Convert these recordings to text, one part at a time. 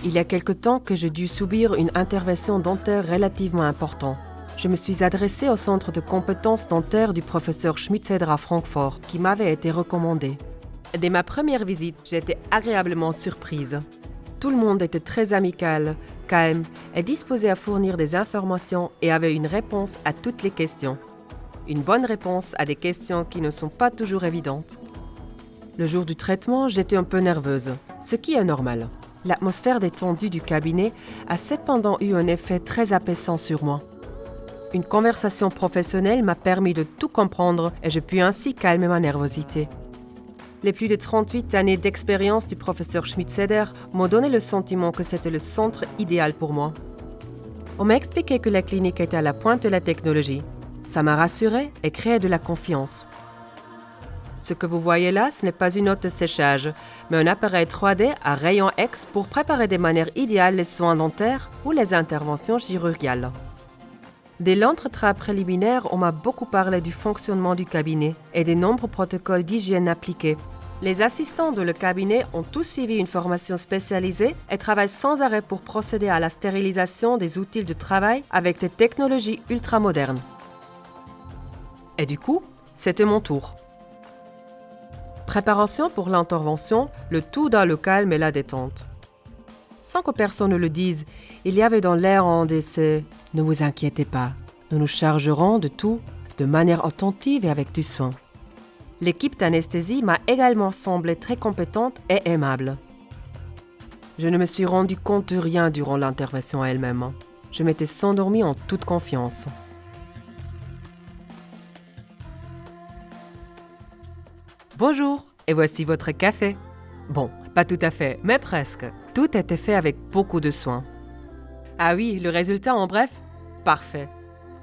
Il y a quelque temps que j'ai dû subir une intervention dentaire relativement importante. Je me suis adressée au centre de compétences dentaires du professeur Schmitzeder à Francfort, qui m'avait été recommandé. Dès ma première visite, j'ai été agréablement surprise. Tout le monde était très amical, calme et disposé à fournir des informations et avait une réponse à toutes les questions. Une bonne réponse à des questions qui ne sont pas toujours évidentes. Le jour du traitement, j'étais un peu nerveuse, ce qui est normal. L'atmosphère détendue du cabinet a cependant eu un effet très apaisant sur moi. Une conversation professionnelle m'a permis de tout comprendre et je puis ainsi calmer ma nervosité. Les plus de 38 années d'expérience du professeur Schmitzeder m'ont donné le sentiment que c'était le centre idéal pour moi. On m'a expliqué que la clinique était à la pointe de la technologie. Ça m'a rassurée et créé de la confiance. Ce que vous voyez là, ce n'est pas une hotte de séchage, mais un appareil 3D à rayon X pour préparer de manière idéale les soins dentaires ou les interventions chirurgicales. Dès l'entretien préliminaire, on m'a beaucoup parlé du fonctionnement du cabinet et des nombreux protocoles d'hygiène appliqués. Les assistants de le cabinet ont tous suivi une formation spécialisée et travaillent sans arrêt pour procéder à la stérilisation des outils de travail avec des technologies ultramodernes. Et du coup, c'était mon tour. Préparation pour l'intervention, le tout dans le calme et la détente. Sans que personne ne le dise, il y avait dans l'air un décès. Ne vous inquiétez pas, nous nous chargerons de tout de manière attentive et avec du soin. L'équipe d'anesthésie m'a également semblé très compétente et aimable. Je ne me suis rendu compte de rien durant l'intervention elle-même. Je m'étais endormie en toute confiance. Bonjour, et voici votre café. Bon, pas tout à fait, mais presque. Tout était fait avec beaucoup de soin. Ah oui, le résultat en bref? Parfait.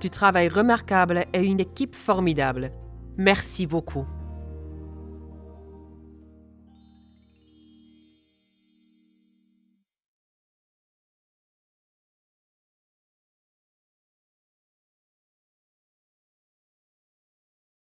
Du travail remarquable et une équipe formidable. Merci beaucoup.